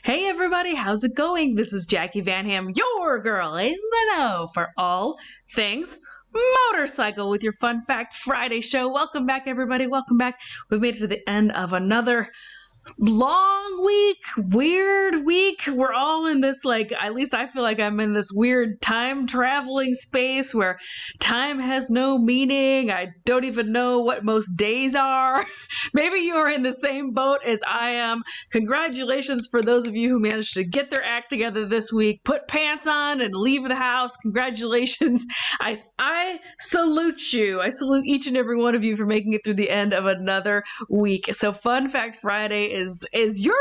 Hey everybody, how's it going? This is Jacqui Van Ham, your girl in the know for all things motorcycle with your Fun Fact Friday show. Welcome back everybody, welcome back. We've made it to the end of another long week, weird week. We're all in this, at least I feel like I'm in this weird time traveling space where time has no meaning. I don't even know what most days are. Maybe you are in the same boat as I am. Congratulations for those of you who managed to get their act together this week, put pants on and leave the house. Congratulations. I salute you. I salute each and every one of you for making it through the end of another week. So Fun Fact Friday is your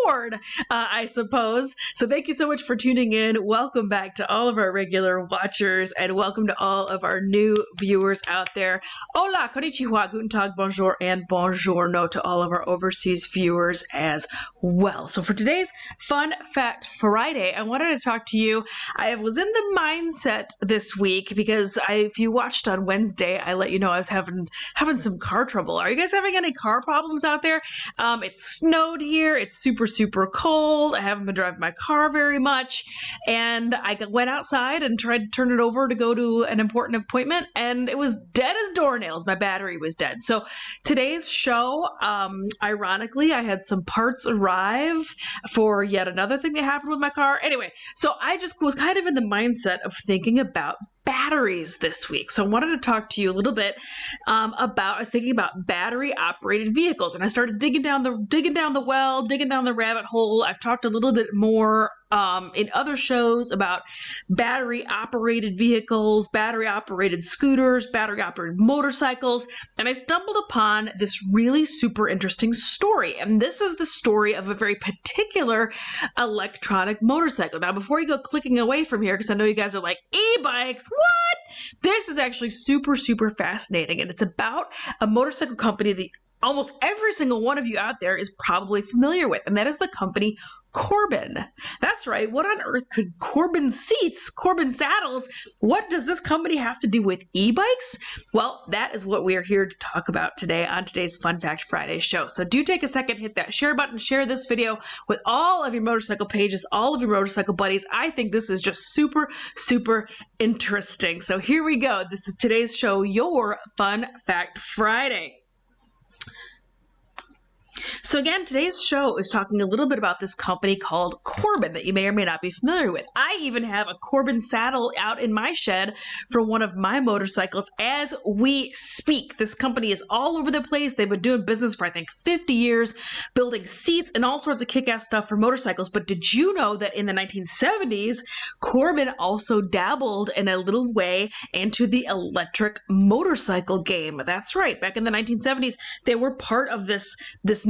reward, I suppose. So thank you so much for tuning in. Welcome back to all of our regular watchers and welcome to all of our new viewers out there. Hola, konnichiwa, guten tag, bonjour, and buongiorno to all of our overseas viewers as well. So for today's Fun Fact Friday, I wanted to talk to you. I was in the mindset this week because if you watched on Wednesday, I let you know I was having some car trouble. Are you guys having any car problems out there? It snowed here. It's super cold. I haven't been driving my car very much. And I went outside and tried to turn it over to go to an important appointment. And it was dead as doornails. My battery was dead. So today's show, ironically, I had some parts arrive for yet another thing that happened with my car. Anyway, so I just was kind of in the mindset of thinking about batteries this week. So I wanted to talk to you a little bit I was thinking about battery operated vehicles, and I started digging down the well, digging down the rabbit hole. I've talked a little bit more in other shows about battery operated vehicles, battery operated scooters, battery operated motorcycles, and I stumbled upon this really super interesting story. And this is the story of a very particular electronic motorcycle. Now, before you go clicking away from here, because I know you guys are like, e-bikes, what? This is actually super fascinating, and it's about a motorcycle company that almost every single one of you out there is probably familiar with, and that is the company Corbin. That's right. What on earth could Corbin seats, Corbin saddles, what does this company have to do with e-bikes? Well, that is what we are here to talk about today on today's Fun Fact Friday show. So do take a second, hit that share button, share this video with all of your motorcycle pages, all of your motorcycle buddies. I think this is just super interesting. So here we go. This is today's show, your Fun Fact Friday. So again, today's show is talking a little bit about this company called Corbin that you may or may not be familiar with. I even have a Corbin saddle out in my shed for one of my motorcycles as we speak. This company is all over the place. They've been doing business for, I think, 50 years, building seats and all sorts of kick-ass stuff for motorcycles. But did you know that in the 1970s, Corbin also dabbled in a little way into the electric motorcycle game? That's right. Back in the 1970s, they were part of this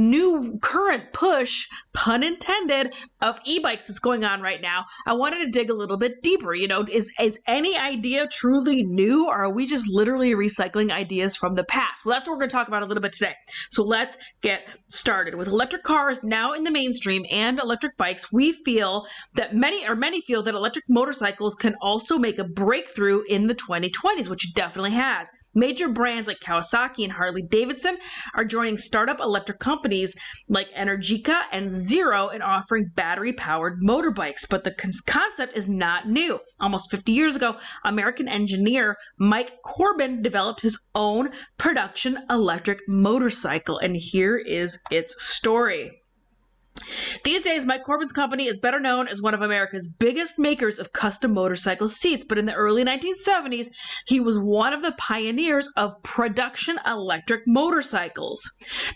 new current push, pun intended, of e-bikes that's going on right now. I wanted to dig a little bit deeper. You know, is any idea truly new, or are we just literally recycling ideas from the past? Well, that's what we're going to talk about a little bit today. So let's get started. With electric cars now in the mainstream and electric bikes, we feel that many feel that electric motorcycles can also make a breakthrough in the 2020s, which it definitely has. Major brands like Kawasaki and Harley-Davidson are joining startup electric companies like Energica and Zero in offering battery-powered motorbikes. But the concept is not new. Almost 50 years ago, American engineer Mike Corbin developed his own production electric motorcycle, and here is its story. These days, Mike Corbin's company is better known as one of America's biggest makers of custom motorcycle seats, but in the early 1970s, he was one of the pioneers of production electric motorcycles.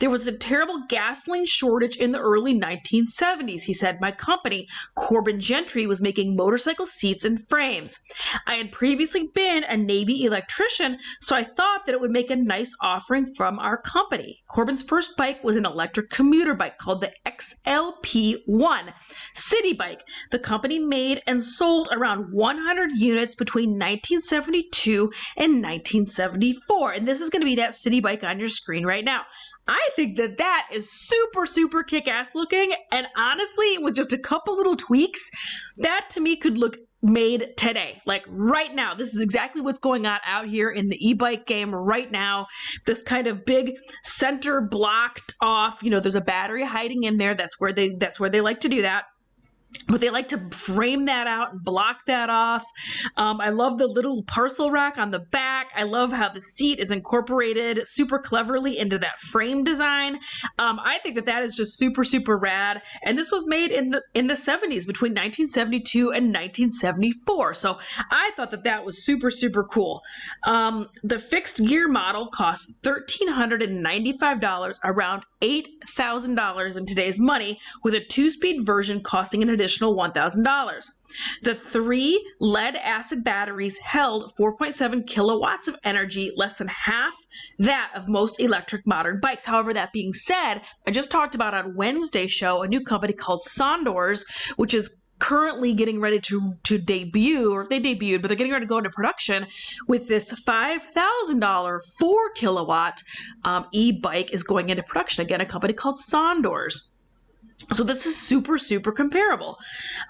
There was a terrible gasoline shortage in the early 1970s. He said, my company, Corbin Gentry, was making motorcycle seats and frames. I had previously been a Navy electrician, so I thought that it would make a nice offering from our company. Corbin's first bike was an electric commuter bike called the XLP-1 city bike. The company made and sold around 100 units between 1972 and 1974. And this is going to be that city bike on your screen right now. I think that that is super kick-ass looking. And honestly, with just a couple little tweaks, that to me could look made today, like right now. This is exactly what's going on out here in the e-bike game right now. This kind of big center blocked off, you know, there's a battery hiding in there. That's where they like to do that. But they like to frame that out and block that off. I love the little parcel rack on the back. I love how the seat is incorporated super cleverly into that frame design. I think that is just super, super rad. And this was made in the 70s, between 1972 and 1974. So I thought that was super, super cool. The fixed gear model cost $1,395, around $8,000 in today's money, with a 2-speed version costing an additional $1,000. The 3 lead acid batteries held 4.7 kilowatts of energy, less than half that of most electric modern bikes. However, that being said, I just talked about on Wednesday's show a new company called Sondors, which is currently getting ready to debut, or they debuted, but they're getting ready to go into production with this $5,000 4 kilowatt e-bike is going into production. Again, a company called Sondors. So this is super, super comparable.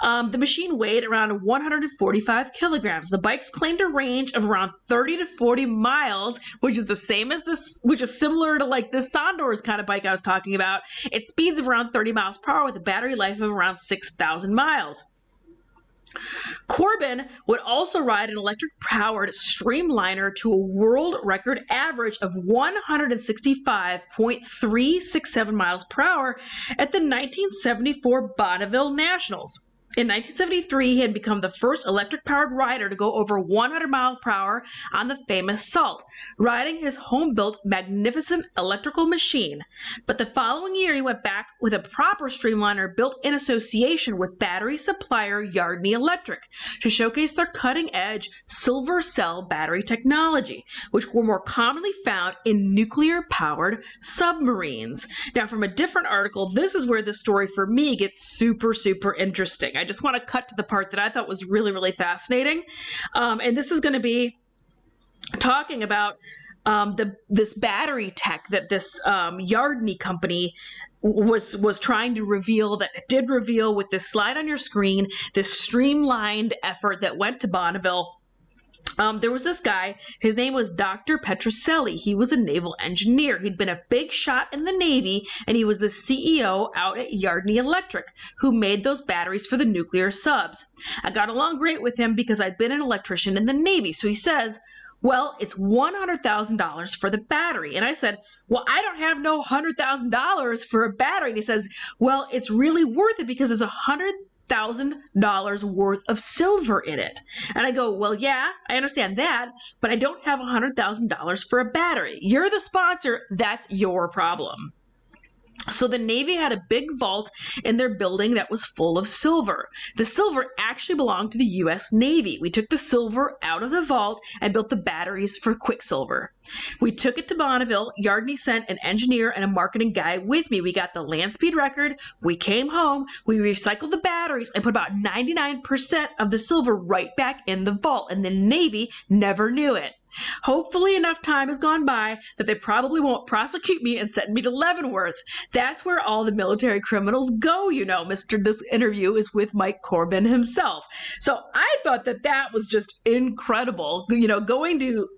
The machine weighed around 145 kilograms. The bikes claimed a range of around 30 to 40 miles, which is the same as this, which is similar to like this Sondors kind of bike I was talking about. It speeds of around 30 miles per hour with a battery life of around 6,000 miles. Corbin would also ride an electric-powered streamliner to a world record average of 165.367 miles per hour at the 1974 Bonneville Nationals. In 1973, he had become the first electric-powered rider to go over 100 miles per hour on the famous Salt, riding his home-built magnificent electrical machine. But the following year, he went back with a proper streamliner built in association with battery supplier Yardney Electric to showcase their cutting-edge silver cell battery technology, which were more commonly found in nuclear-powered submarines. Now, from a different article, this is where the story for me gets super, super interesting. I just want to cut to the part that I thought was really, really fascinating. And this is going to be talking about this battery tech that this Yardney company was trying to reveal, that it did reveal with this slide on your screen, this streamlined effort that went to Bonneville. There was this guy, his name was Dr. Petrocelli. He was a naval engineer. He'd been a big shot in the Navy, and he was the CEO out at Yardney Electric, who made those batteries for the nuclear subs. I got along great with him because I'd been an electrician in the Navy. So he says, well, it's $100,000 for the battery. And I said, well, I don't have no $100,000 for a battery. And he says, well, it's really worth it because there's $100,000 worth of silver in it. And I go, well, yeah, I understand that, but I don't have $100,000 for a battery. You're the sponsor. That's your problem. So the Navy had a big vault in their building that was full of silver. The silver actually belonged to the U.S. Navy. We took the silver out of the vault and built the batteries for Quicksilver. We took it to Bonneville. Yardney sent an engineer and a marketing guy with me. We got the land speed record. We came home. We recycled the batteries and put about 99% of the silver right back in the vault. And the Navy never knew it. Hopefully enough time has gone by that they probably won't prosecute me and send me to Leavenworth. That's where all the military criminals go, you know. This interview is with Mike Corbin himself. So I thought that was just incredible, you know, going to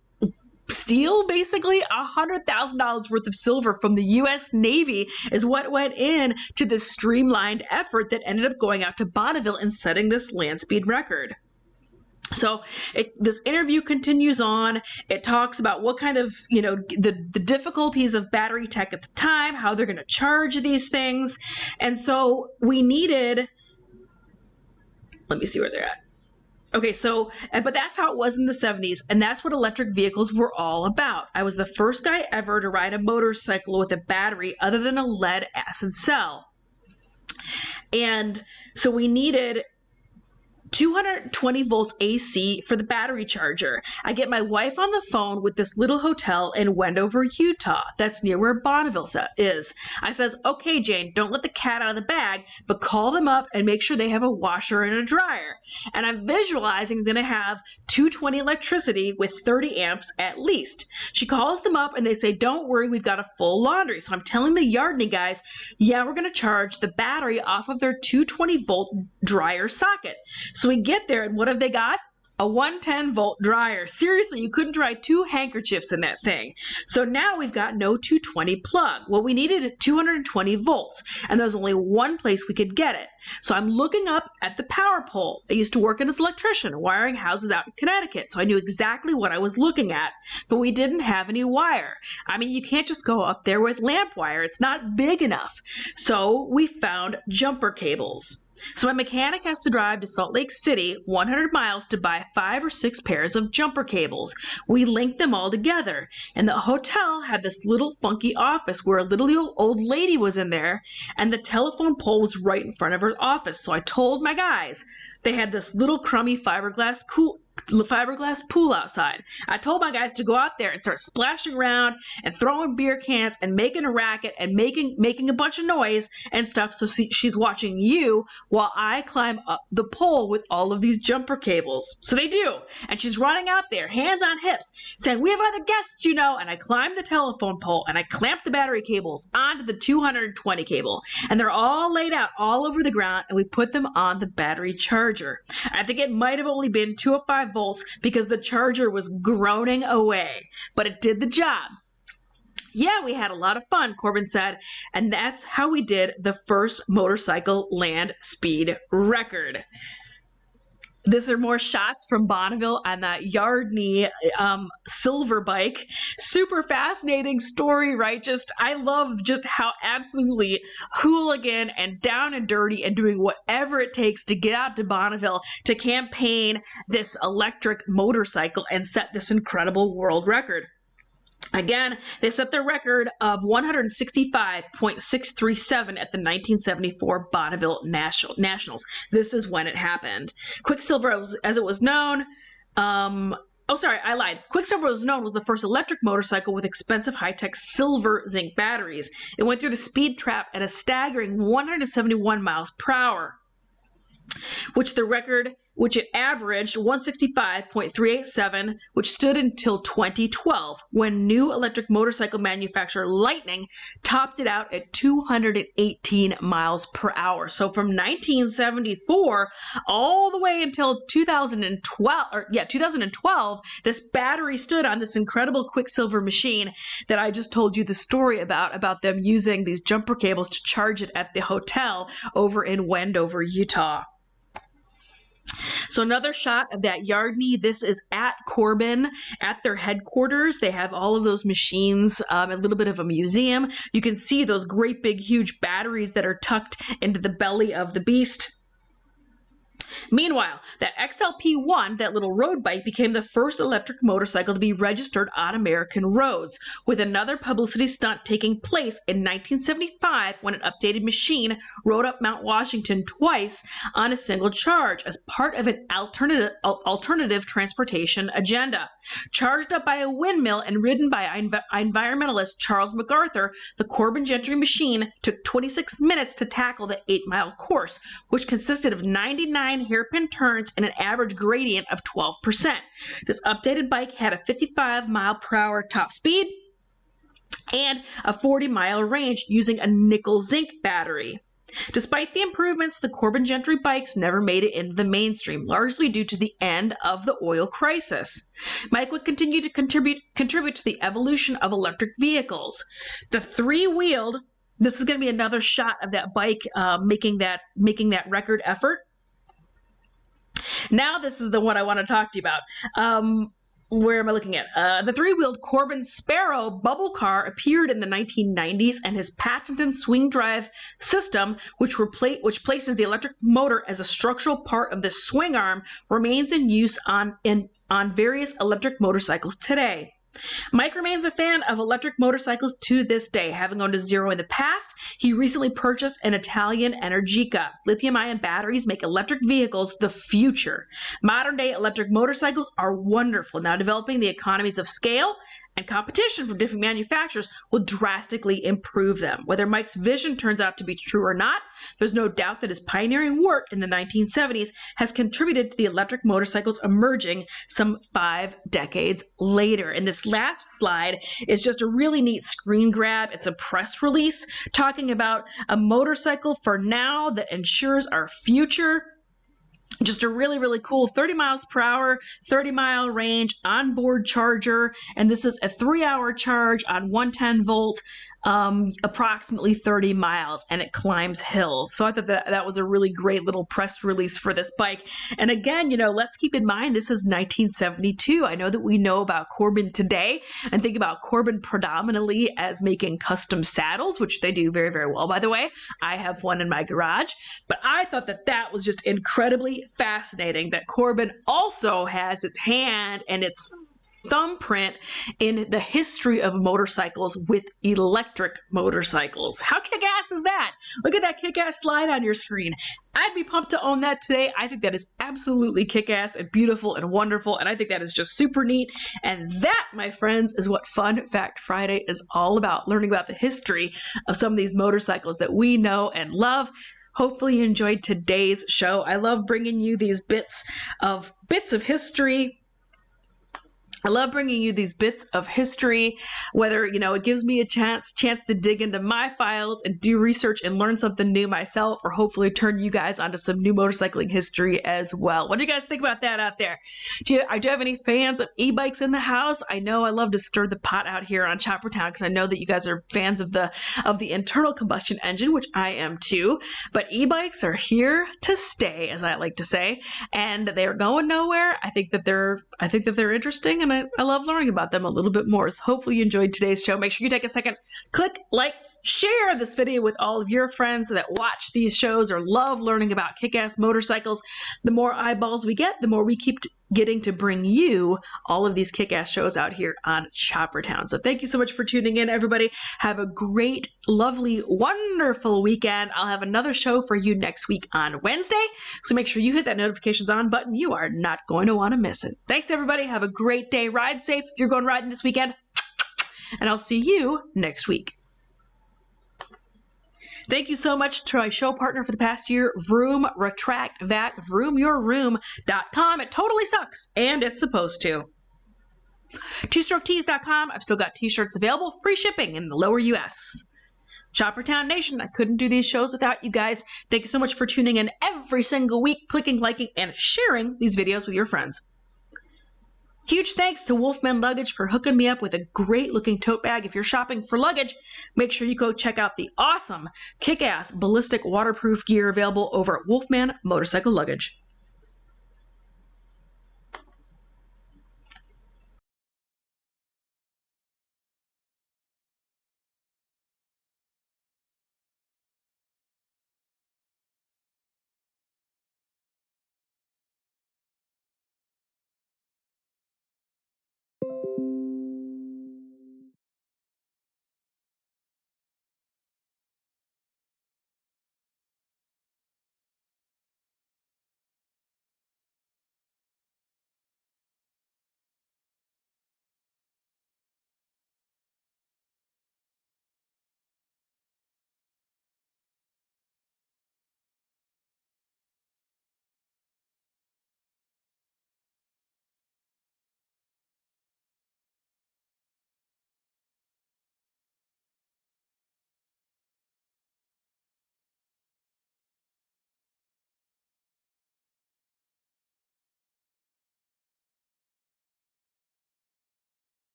steal basically $100,000 worth of silver from the U.S. Navy is what went in to this streamlined effort that ended up going out to Bonneville and setting this land speed record. So this interview continues on. It talks about what kind of, you know, the difficulties of battery tech at the time, how they're going to charge these things. And so we needed, let me see where they're at. Okay, so, but that's how it was in the 70s, and that's what electric vehicles were all about. I was the first guy ever to ride a motorcycle with a battery other than a lead acid cell. And so we needed 220 volts AC for the battery charger. I get my wife on the phone with this little hotel in Wendover, Utah. That's near where Bonneville is. I says, okay, Jane, don't let the cat out of the bag, but call them up and make sure they have a washer and a dryer. And I'm visualizing going to have 220 electricity with 30 amps at least. She calls them up and they say, don't worry, we've got a full laundry. So I'm telling the Yardney guys, yeah, we're going to charge the battery off of their 220 volt dryer socket. So we get there, and what have they got? a 110-volt dryer. Seriously, you couldn't dry 2 handkerchiefs in that thing. So now we've got no 220 plug. Well, we needed 220 volts, and there was only one place we could get it. So I'm looking up at the power pole. I used to work as an electrician, wiring houses out in Connecticut, so I knew exactly what I was looking at, but we didn't have any wire. I mean, you can't just go up there with lamp wire. It's not big enough. So we found jumper cables. So my mechanic has to drive to Salt Lake City, 100 miles, to buy 5 or 6 pairs of jumper cables. We linked them all together, and the hotel had this little funky office where a little old lady was in there, and the telephone pole was right in front of her office. So I told my guys, they had this little crummy fiberglass pool outside. I told my guys to go out there and start splashing around and throwing beer cans and making a racket and making a bunch of noise and stuff. So she's watching you while I climb up the pole with all of these jumper cables. So they do. And she's running out there, hands on hips, saying, "We have other guests, you know." And I climb the telephone pole and I clamp the battery cables onto the 220 cable. And they're all laid out all over the ground, and we put them on the battery charger. I think it might have only been 205 volts because the charger was groaning away, but it did the job. Yeah, we had a lot of fun, Corbin said, and that's how we did the first motorcycle land speed record. These are more shots from Bonneville on that Yardney silver bike. Super fascinating story, right? I love just how absolutely hooligan and down and dirty and doing whatever it takes to get out to Bonneville to campaign this electric motorcycle and set this incredible world record. Again, they set their record of 165.637 at the 1974 Bonneville Nationals. This is when it happened. Quicksilver, as it was known, I lied. Quicksilver was the first electric motorcycle with expensive high-tech silver zinc batteries. It went through the speed trap at a staggering 171 miles per hour, which it averaged 165.387, which stood until 2012, when new electric motorcycle manufacturer Lightning topped it out at 218 miles per hour. So from 1974 all the way until 2012, this battery stood on this incredible Quicksilver machine that I just told you the story about them using these jumper cables to charge it at the hotel over in Wendover, Utah. So another shot of that Yardney. This is at Corbin, at their headquarters. They have all of those machines, a little bit of a museum. You can see those great big huge batteries that are tucked into the belly of the beast. Meanwhile, that XLP-1, that little road bike, became the first electric motorcycle to be registered on American roads, with another publicity stunt taking place in 1975 when an updated machine rode up Mount Washington twice on a single charge as part of an alternative transportation agenda. Charged up by a windmill and ridden by environmentalist Charles MacArthur, the Corbin Gentry machine took 26 minutes to tackle the 8-mile course, which consisted of 99 hairpin turns and an average gradient of 12%. This updated bike had a 55 mile per hour top speed and a 40-mile range using a nickel zinc battery. Despite the improvements, the Corbin Gentry bikes never made it into the mainstream, largely due to the end of the oil crisis. Mike would continue to contribute to the evolution of electric vehicles. The three-wheeled, this is going to be another shot of that bike making that record effort. Now this is the one I want to talk to you about. Where am I looking at? The three-wheeled Corbin Sparrow bubble car appeared in the 1990s, and his patented swing drive system, which places the electric motor as a structural part of the swing arm, remains in use on various electric motorcycles today. Mike remains a fan of electric motorcycles to this day. Having owned a Zero in the past, he recently purchased an Italian Energica. Lithium-ion batteries make electric vehicles the future. Modern-day electric motorcycles are wonderful. Now developing the economies of scale and competition from different manufacturers will drastically improve them. Whether Mike's vision turns out to be true or not, there's no doubt that his pioneering work in the 1970s has contributed to the electric motorcycles emerging some 5 decades later. And this last slide is just a really neat screen grab. It's a press release talking about a motorcycle for now that ensures our future. Just a really, really cool 30 miles per hour, 30-mile range, onboard charger. And this is a 3-hour charge on 110 volt, approximately 30 miles, and it climbs hills. So I thought that was a really great little press release for this bike. And again, let's keep in mind, this is 1972. I know that we know about Corbin today and think about Corbin predominantly as making custom saddles, which they do very, very well, by the way. I have one in my garage, but I thought that was just incredibly fascinating that Corbin also has its hand and its thumbprint in the history of motorcycles with electric motorcycles. How kick-ass is that? Look at that kick-ass slide on your screen. I'd be pumped to own that today. I think that is absolutely kick-ass and beautiful and wonderful, and I think that is just super neat. And that, my friends, is what Fun Fact Friday is all about, learning about the history of some of these motorcycles that we know and love. Hopefully you enjoyed today's show. I love bringing you these bits of history. I love bringing you these bits of history, whether, it gives me a chance to dig into my files and do research and learn something new myself, or hopefully turn you guys onto some new motorcycling history as well. What do you guys think about that out there? Do you have any fans of e-bikes in the house? I know I love to stir the pot out here on Choppertown because I know that you guys are fans of the internal combustion engine, which I am too. But e-bikes are here to stay, as I like to say, and they are going nowhere. I think that they're interesting, and I love learning about them a little bit more. So hopefully you enjoyed today's show. Make sure you take a second, click like, share this video with all of your friends that watch these shows or love learning about kick-ass motorcycles. The more eyeballs we get, the more we keep getting to bring you all of these kick-ass shows out here on Choppertown. So thank you so much for tuning in, everybody. Have a great, lovely, wonderful weekend. I'll have another show for you next week on Wednesday. So make sure you hit that notifications on button. You are not going to want to miss it. Thanks, everybody. Have a great day. Ride safe if you're going riding this weekend. And I'll see you next week. Thank you so much to my show partner for the past year, Vroom Retract Vac, vroomyourroom.com. It totally sucks, and it's supposed to. TwoStrokeTees.com. I've still got t-shirts available, free shipping in the lower US. Choppertown Nation, I couldn't do these shows without you guys. Thank you so much for tuning in every single week, clicking, liking, and sharing these videos with your friends. Huge thanks to Wolfman Luggage for hooking me up with a great looking tote bag. If you're shopping for luggage, make sure you go check out the awesome kick-ass ballistic waterproof gear available over at Wolfman Motorcycle Luggage.